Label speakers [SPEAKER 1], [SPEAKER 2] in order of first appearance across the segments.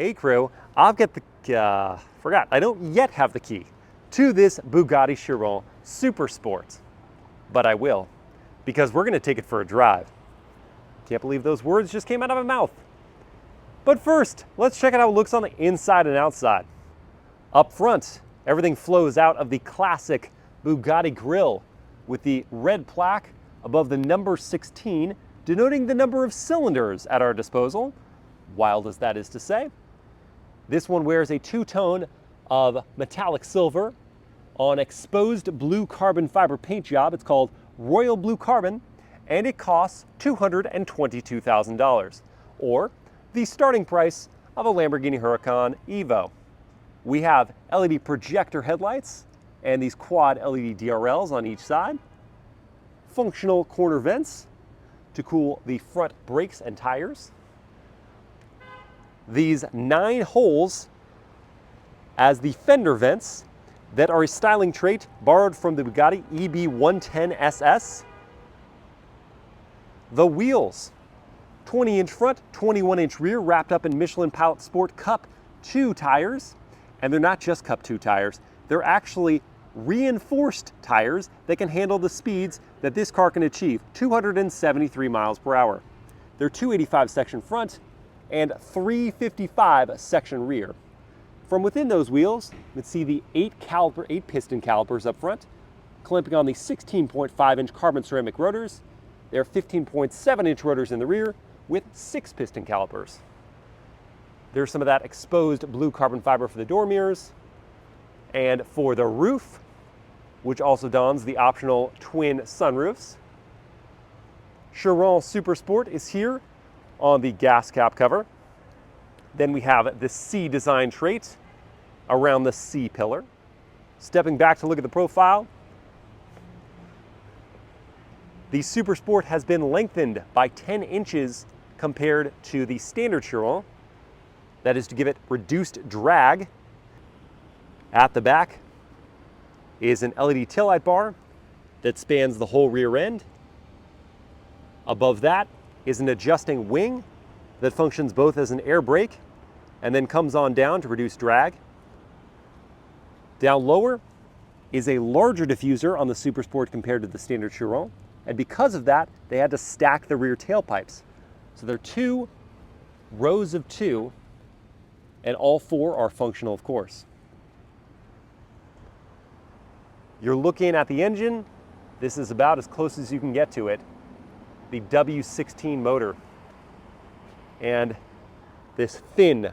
[SPEAKER 1] Hey crew, I've got the, I don't yet have the key to this Bugatti Chiron Super Sport, but I will, because we're gonna take it for a drive. Can't believe those words just came out of my mouth. But first, let's check out how it looks on the inside and outside. Up front, everything flows out of the classic Bugatti grille with the red plaque above the number 16, denoting the number of cylinders at our disposal, wild as that is to say. This one wears a two-tone of metallic silver on exposed blue carbon fiber paint job. It's called Royal Blue Carbon, and it costs $222,000, or the starting price of a Lamborghini Huracan Evo. We have LED projector headlights and these quad LED DRLs on each side, functional corner vents to cool the front brakes and tires, these 9 holes as the fender vents that are a styling trait borrowed from the Bugatti EB110 SS. The wheels, 20-inch front, 21-inch rear, wrapped up in Michelin Pilot Sport Cup 2 tires. And they're not just Cup 2 tires, they're actually reinforced tires that can handle the speeds that this car can achieve, 273 miles per hour. They're 285 section front and 355 section rear. From within those wheels, you can see the 8 piston calipers up front, clamping on the 16.5-inch carbon ceramic rotors. There are 15.7-inch rotors in the rear with 6 piston calipers. There's some of that exposed blue carbon fiber for the door mirrors. And for the roof, which also dons the optional twin sunroofs, Chiron Super Sport is here on the gas cap cover. Then we have the C design trait around the C pillar. Stepping back to look at the profile, the Super Sport has been lengthened by 10 inches compared to the standard Chiron. That is to give it reduced drag. At the back is an LED taillight bar that spans the whole rear end. Above that is an adjusting wing that functions both as an air brake and then comes on down to reduce drag. Down lower is a larger diffuser on the Super Sport compared to the standard Chiron, and because of that, they had to stack the rear tailpipes. So there are 2 rows of 2, and all 4 are functional, of course. You're looking at the engine. This is about as close as you can get to it. The W16 motor. And this fin,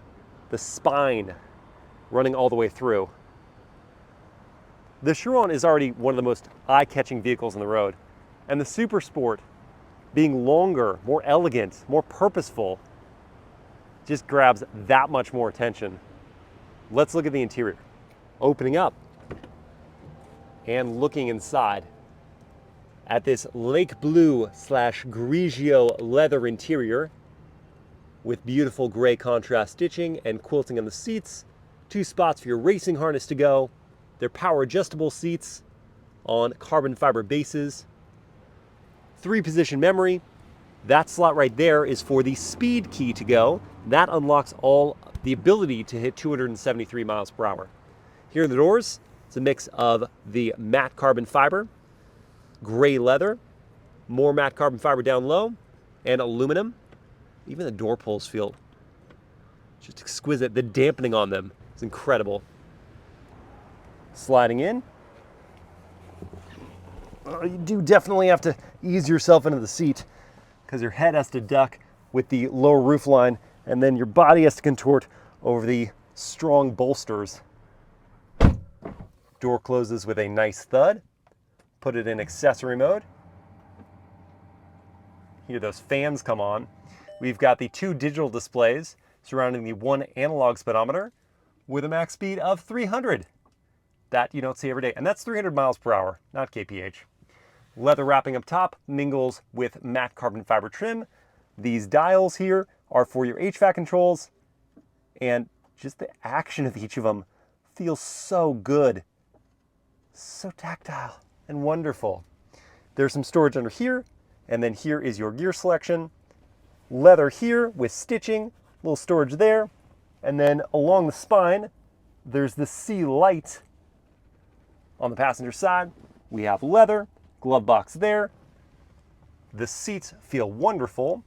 [SPEAKER 1] the spine, running all the way through. The Chiron is already one of the most eye-catching vehicles on the road. And the Super Sport, being longer, more elegant, more purposeful, just grabs that much more attention. Let's look at the interior. Opening up and looking inside at this lake blue / Grigio leather interior with beautiful gray contrast stitching and quilting on the seats, 2 spots for your racing harness to go. They're power adjustable seats on carbon fiber bases, 3-position memory. That slot right there is for the speed key to go. That unlocks all the ability to hit 273 miles per hour. Here in the doors, it's a mix of the matte carbon fiber, gray leather, more matte carbon fiber down low, and aluminum. Even the door pulls feel just exquisite. The dampening on them is incredible. Sliding in. You do definitely have to ease yourself into the seat because your head has to duck with the lower roof line, and then your body has to contort over the strong bolsters. Door closes with a nice thud. Put it in accessory mode. Hear those fans come on. We've got the 2 digital displays surrounding the 1 analog speedometer with a max speed of 300. That you don't see every day, and that's 300 miles per hour, not kph. Leather wrapping up top mingles with matte carbon fiber trim. These dials here are for your HVAC controls, and just the action of each of them feels so good. So tactile and wonderful. There's some storage under here, and then here is your gear selection. Leather here with stitching, little storage there, And then along the spine, there's the C light. On the passenger side, we have leather, glove box there. The seats feel wonderful.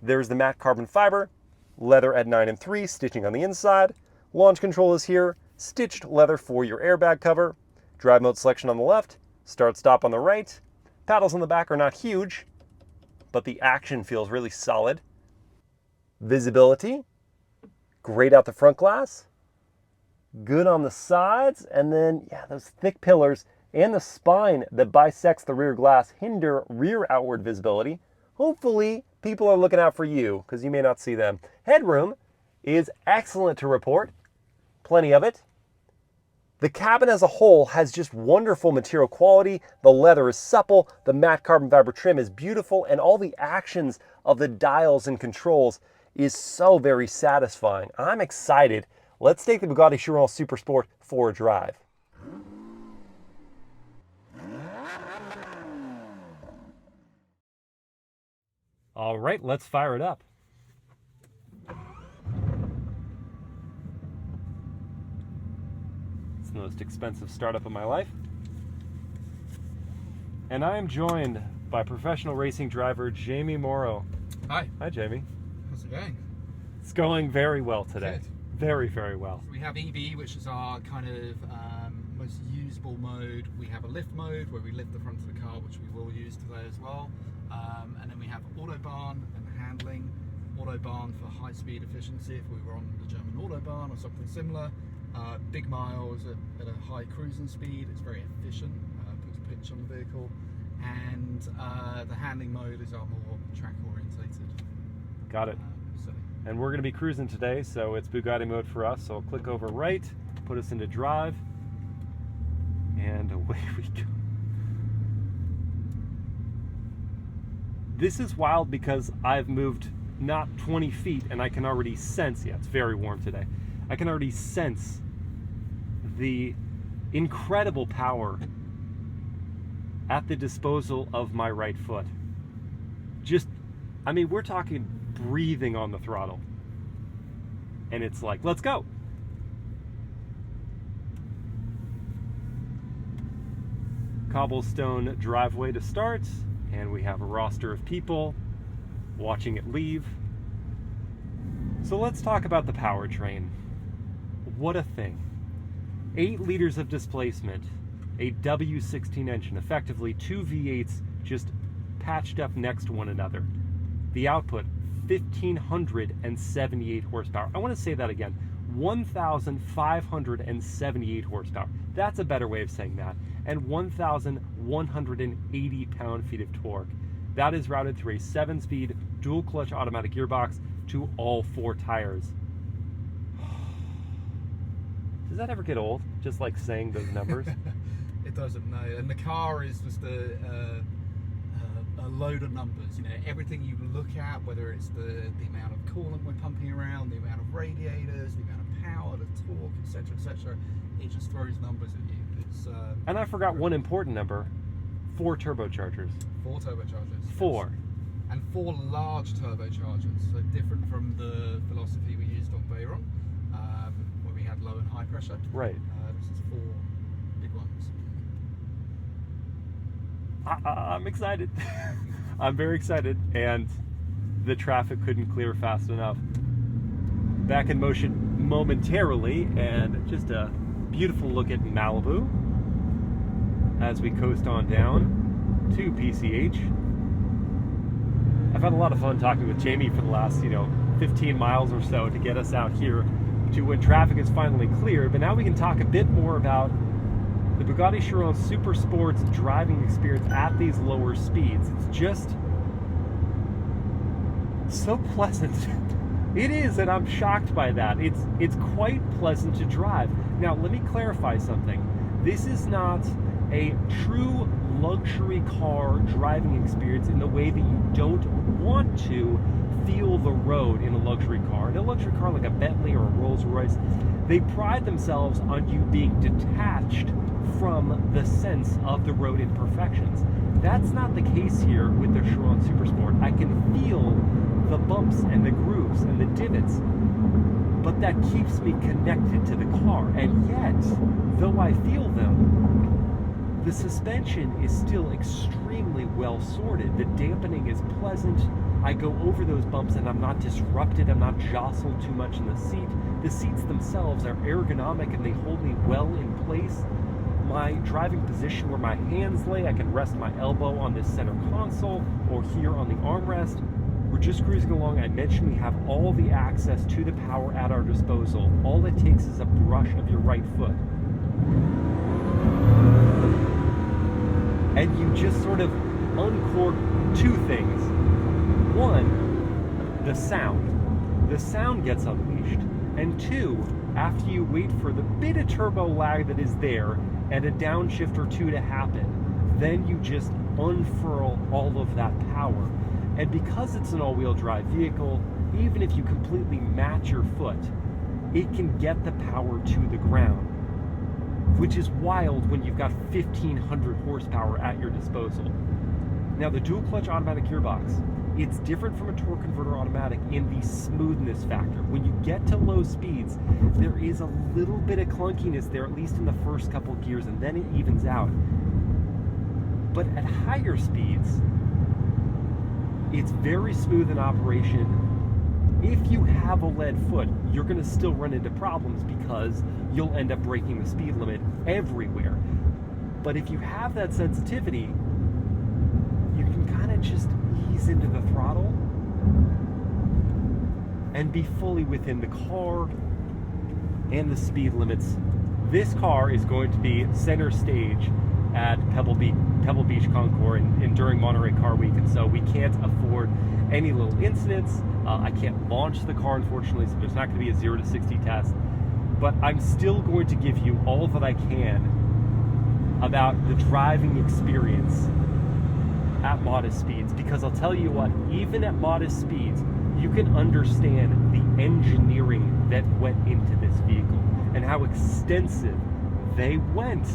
[SPEAKER 1] There's the matte carbon fiber, leather at 9 and 3, stitching on the inside. Launch control is here, stitched leather for your airbag cover. Drive mode selection on the left, start stop on the right. Paddles on the back are not huge, but the action feels really solid. Visibility, great out the front glass, good on the sides, and then, yeah, those thick pillars and the spine that bisects the rear glass hinder rear outward visibility. Hopefully, people are looking out for you because you may not see them. Headroom is excellent to report, plenty of it. The cabin as a whole has just wonderful material quality. The leather is supple, the matte carbon fiber trim is beautiful, and all the actions of the dials and controls is so very satisfying. I'm excited. Let's take the Bugatti Chiron Super Sport for a drive. All right, let's fire it up. It's the most expensive startup of my life. And I am joined by professional racing driver Jamie Morrow.
[SPEAKER 2] Hi.
[SPEAKER 1] Hi, Jamie.
[SPEAKER 2] How's it going?
[SPEAKER 1] It's going very well today.
[SPEAKER 2] Good.
[SPEAKER 1] Very, very well.
[SPEAKER 2] We have EV, which is our kind of most usable mode. We have a lift mode where we lift the front of the car, which we will use today as well. And then we have Autobahn and handling. Autobahn for high speed efficiency if we were on the German Autobahn or something similar. Big miles at a high cruising speed. It's very efficient, puts a pinch on the vehicle. And the handling mode is our more track orientated.
[SPEAKER 1] Got it. And we're going to be cruising today, so it's Bugatti mode for us. So I'll click over right, put us into drive, and away we go. This is wild because I've moved not 20 feet and I can already sense, yeah, it's very warm today. I can already sense the incredible power at the disposal of my right foot. Just, I mean, we're talking breathing on the throttle. And it's like, let's go. Cobblestone driveway to start, and we have a roster of people watching it leave. So let's talk about the powertrain. What a thing. 8 liters of displacement, a W16 engine, effectively 2 V8s just patched up next to one another. The output, 1,578 horsepower. I want to say that again, 1,578 horsepower. That's a better way of saying that. And 1,180 pound-feet of torque. That is routed through a 7-speed dual-clutch automatic gearbox to all 4 tires. Does that ever get old? Just like saying those numbers?
[SPEAKER 2] It doesn't, no. And the car is just a load of numbers. You know, everything you look at, whether it's the amount of coolant we're pumping around, the amount of radiators, the amount of power, the torque, etc., it just throws numbers at you. It's
[SPEAKER 1] and I forgot one important number: 4 turbochargers.
[SPEAKER 2] 4 turbochargers.
[SPEAKER 1] 4.
[SPEAKER 2] Yes. And 4 large turbochargers, so different from the philosophy we used on Patron, where we had low and high pressure.
[SPEAKER 1] Right.
[SPEAKER 2] This is 4 big ones.
[SPEAKER 1] I'm excited. I'm very excited, and the traffic couldn't clear fast enough. Back in motion momentarily, and just a beautiful look at Malibu as we coast on down to PCH. I've had a lot of fun talking with Jamie for the last, 15 miles or so to get us out here to when traffic is finally clear. But now we can talk a bit more about the Bugatti Chiron Super Sport's driving experience at these lower speeds. It's just so pleasant. It is, and I'm shocked by that. It's quite pleasant to drive. Now, let me clarify something. This is not a true luxury car driving experience in the way that you don't want to feel the road in a luxury car. In a luxury car like a Bentley or a Rolls-Royce, they pride themselves on you being detached from the sense of the road imperfections. That's not the case here with the Chiron Super Sport. I can feel the bumps and the grooves and the divots. but that keeps me connected to the car. And yet, though I feel them, the suspension is still extremely well sorted. The dampening is pleasant. I go over those bumps and I'm not disrupted. I'm not jostled too much in the seat. The seats themselves are ergonomic and they hold me well in place. My driving position where my hands lay, I can rest my elbow on this center console or here on the armrest. We're just cruising along. I mentioned we have all the access to the power at our disposal. All it takes is a brush of your right foot. And you just sort of uncork two things. One, the sound. The sound gets unleashed. And two, after you wait for the bit of turbo lag that is there and a downshift or two to happen, then you just unfurl all of that power. And because it's an all-wheel drive vehicle, even if you completely match your foot, it can get the power to the ground, which is wild when you've got 1,500 horsepower at your disposal. Now, the dual clutch automatic gearbox, it's different from a torque converter automatic in the smoothness factor. When you get to low speeds, there is a little bit of clunkiness there, at least in the first couple gears, and then it evens out. But at higher speeds, it's very smooth in operation. If you have a lead foot, you're going to still run into problems because you'll end up breaking the speed limit everywhere. But if you have that sensitivity, you can kind of just ease into the throttle and be fully within the car and the speed limits. This car is going to be center stage at Pebble Beach Concours and during Monterey Car Week, and so we can't afford any little incidents. I can't launch the car, unfortunately, so there's not going to be a 0 to 60 test, but I'm still going to give you all that I can about the driving experience at modest speeds, because I'll tell you what, even at modest speeds, you can understand the engineering that went into this vehicle and how extensive they went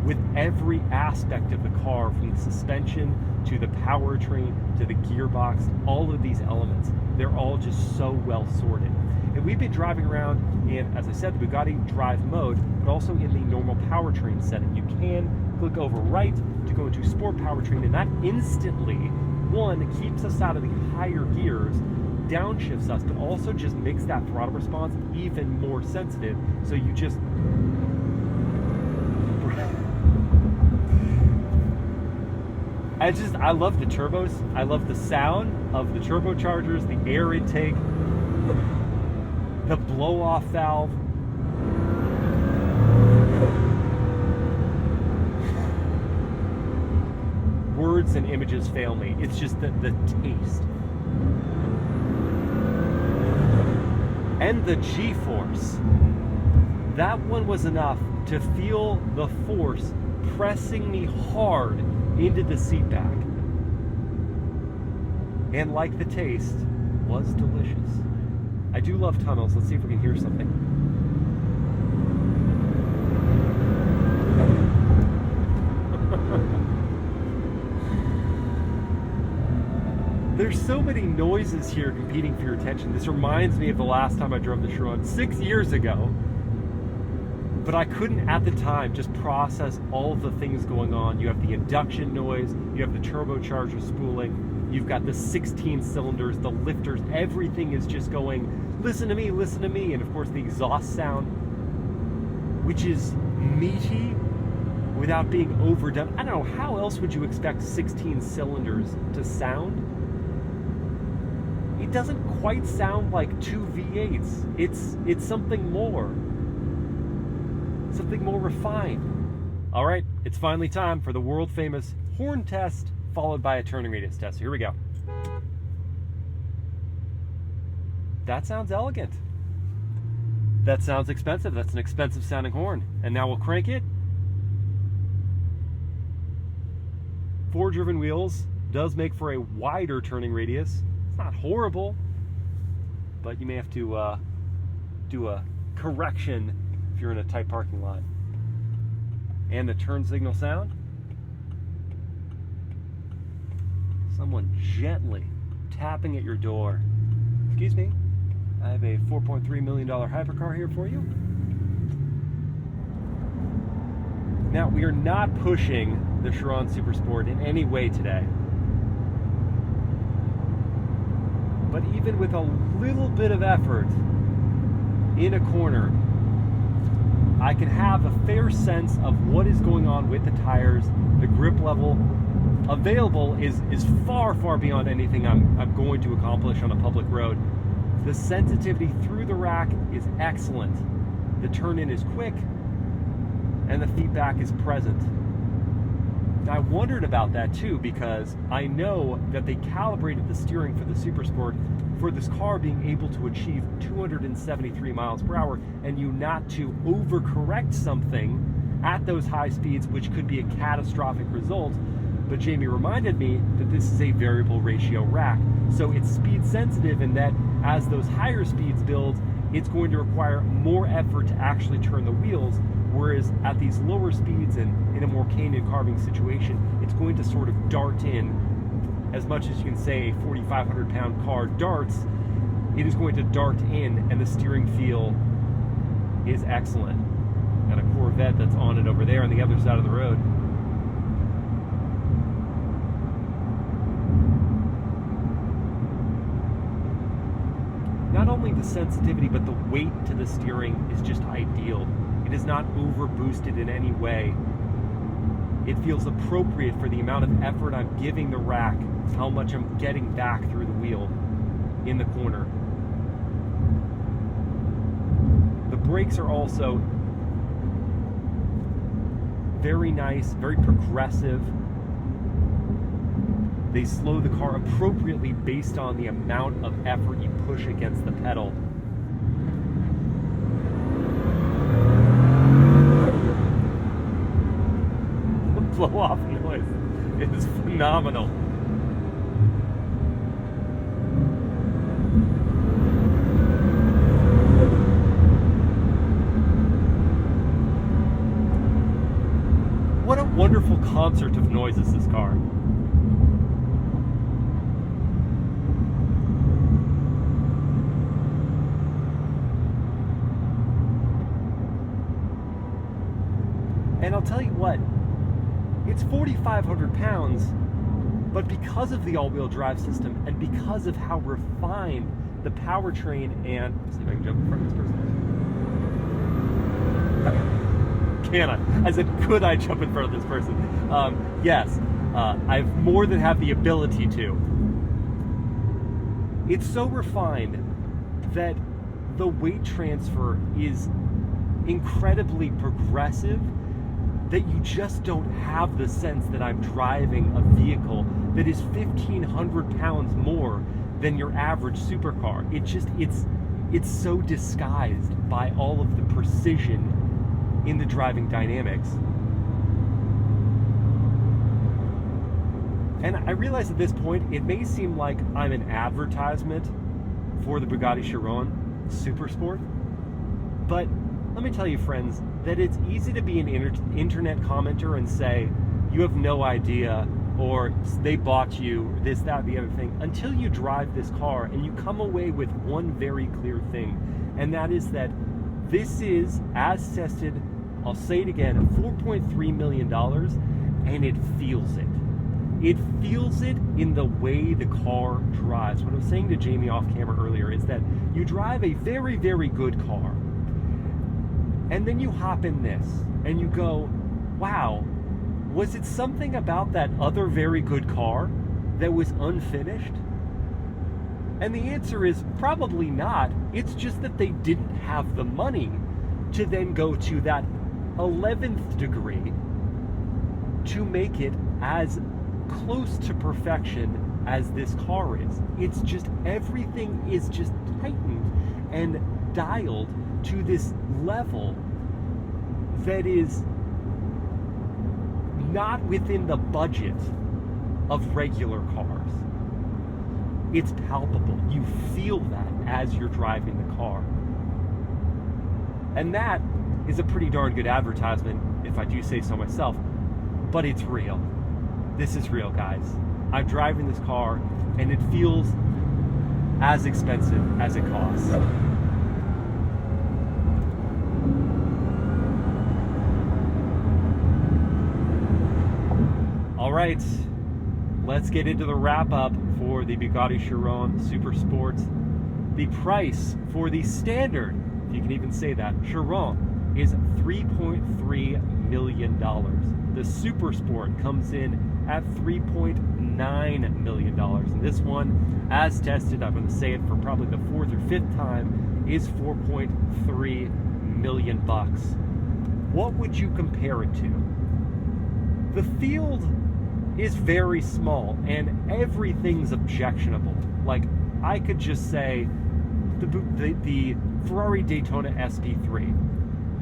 [SPEAKER 1] with every aspect of the car, from the suspension to the powertrain to the gearbox. All of these elements, they're all just so well sorted. And we've been driving around in, as I said, the Bugatti drive mode, but also in the normal powertrain setting. You can click over right to go into sport powertrain, and that instantly, one, keeps us out of the higher gears, downshifts us, but also just makes that throttle response even more sensitive. So you just I love the turbos. I love the sound of the turbochargers, the air intake, the blow-off valve. Words and images fail me. It's just the taste. And the G-force. That one was enough to feel the force pressing me hard into the seat back. And like the taste, was delicious. I do love tunnels. Let's see if we can hear something. There's so many noises here competing for your attention. This reminds me of the last time I drove the Chiron 6 years ago. But I couldn't at the time just process all of the things going on. You have the induction noise, you have the turbocharger spooling, you've got the 16 cylinders, the lifters, everything is just going, listen to me, and of course the exhaust sound, which is meaty without being overdone. I don't know, how else would you expect 16 cylinders to sound? It doesn't quite sound like two V8s. It's something more. Something more refined. All right, it's finally time for the world famous horn test, followed by a turning radius test. So here we go. That sounds elegant. That sounds expensive. That's an expensive sounding horn. And now we'll crank it. 4-driven wheels does make for a wider turning radius. It's not horrible, but you may have to do a correction if you're in a tight parking lot. And the turn signal sound. Someone gently tapping at your door. Excuse me. I have a $4.3 million hypercar here for you. Now, we are not pushing the Chiron Super Sport in any way today. But even with a little bit of effort in a corner, I can have a fair sense of what is going on with the tires. The grip level available is far, far beyond anything I'm going to accomplish on a public road. The sensitivity through the rack is excellent. The turn-in is quick, and the feedback is present. Now, I wondered about that too, because I know that they calibrated the steering for the Super Sport for this car being able to achieve 273 miles per hour, and you not to overcorrect something at those high speeds, which could be a catastrophic result. But Jamie reminded me that this is a variable ratio rack, so it's speed sensitive in that as those higher speeds build, it's going to require more effort to actually turn the wheels, whereas at these lower speeds and in a more canyon carving situation, it's going to sort of dart in. As much as you can say a 4,500 pound car darts, it is going to dart in, and the steering feel is excellent. Got a Corvette that's on it over there on the other side of the road. Not only the sensitivity, but the weight to the steering is just ideal. It is not over boosted in any way. It feels appropriate for the amount of effort I'm giving the rack, how much I'm getting back through the wheel in the corner. The brakes are also very nice, very progressive. They slow the car appropriately based on the amount of effort you push against the pedal. The blow-off noise is phenomenal. What a wonderful concert of noises this car. And I'll tell you what, it's 4,500 pounds, but because of the all-wheel drive system and because of how refined the powertrain and... Let's see if I can jump in front of this person. Can I? I said, could I jump in front of this person? Yes, I more than have the ability to. It's so refined that the weight transfer is incredibly progressive, that you just don't have the sense that I'm driving a vehicle that is 1,500 pounds more than your average supercar. It's so disguised by all of the precision in the driving dynamics. And I realize at this point, it may seem like I'm an advertisement for the Bugatti Chiron Super Sport, but let me tell you, friends, that it's easy to be an internet commenter and say, you have no idea, or they bought you, this, that, the other thing, until you drive this car and you come away with one very clear thing, and that is that this is, as tested, I'll say it again, $4.3 million, and it feels it. It feels it in the way the car drives. What I was saying to Jamie off camera earlier is that you drive a very, very good car, and then you hop in this, and you go, wow, was it something about that other very good car that was unfinished? And the answer is probably not. It's just that they didn't have the money to then go to that 11th degree to make it as close to perfection as this car is. It's just, everything is just tightened and dialed to this level that is not within the budget of regular cars. It's palpable. You feel that as you're driving the car. And that is a pretty darn good advertisement, if I do say so myself, but it's real. This is real, guys. I'm driving this car and it feels as expensive as it costs. All right, let's get into the wrap up for the Bugatti Chiron Super Sport. The price for the standard, if you can even say that, Chiron is $3.3 million. The Super Sport comes in at $3.9 million. And this one, as tested, I'm going to say it for probably the 4th or 5th time, is $4.3 million. What would you compare it to? The field is very small and everything's objectionable. Like, I could just say the Ferrari Daytona SP3,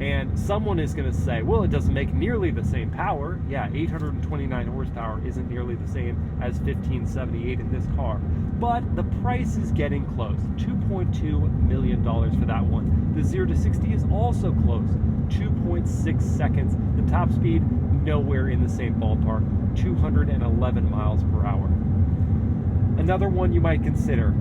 [SPEAKER 1] and someone is going to say, well, it doesn't make nearly the same power. Yeah, 829 horsepower isn't nearly the same as 1578 in this car, but the price is getting close. $2.2 million for that one. The 0 to 60 is also close, 2.6 seconds. The top speed, nowhere in the same ballpark, 211 miles per hour. Another one you might consider,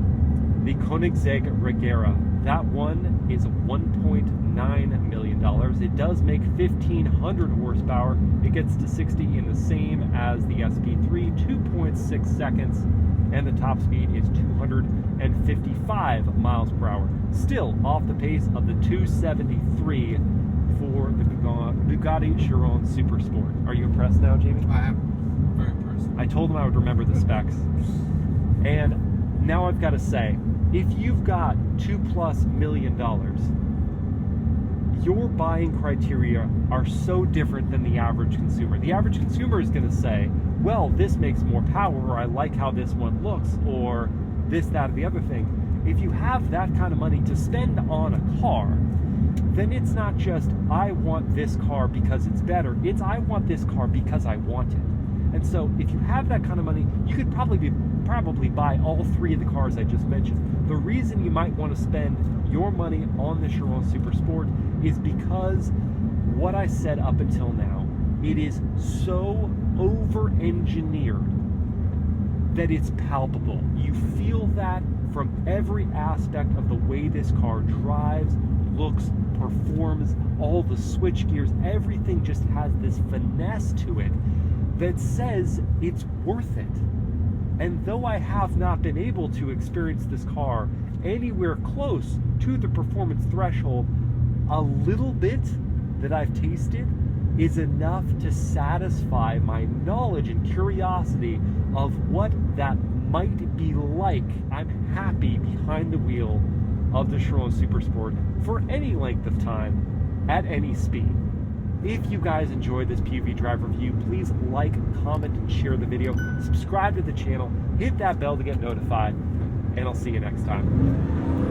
[SPEAKER 1] the Koenigsegg Regera. That one is $1.9 million. It does make 1,500 horsepower. It gets to 60 in the same as the SP3, 2.6 seconds, and the top speed is 255 miles per hour. Still off the pace of the 273 for the Bugatti Chiron Super Sport. Are you impressed now, Jamie?
[SPEAKER 2] I am very impressed.
[SPEAKER 1] I told him I would remember the specs. And now I've got to say, if you've got $2+ million, your buying criteria are so different than the average consumer. The average consumer is going to say, well, this makes more power, or I like how this one looks, or this, that, or the other thing. If you have that kind of money to spend on a car, then it's not just, I want this car because it's better. It's, I want this car because I want it. And so if you have that kind of money, you could probably buy all 3 of the cars I just mentioned. The reason you might want to spend your money on the Chiron Super Sport is because what I said up until now, it is so over-engineered that it's palpable. You feel that from every aspect of the way this car drives, looks, performs, all the switch gears, everything just has this finesse to it that says it's worth it. And though I have not been able to experience this car anywhere close to the performance threshold, a little bit that I've tasted is enough to satisfy my knowledge and curiosity of what that might be like. I'm happy behind the wheel of the Chiron Super Sport for any length of time at any speed. If you guys enjoyed this POV drive review, please like, comment, and share the video. Subscribe to the channel, hit that bell to get notified, and I'll see you next time.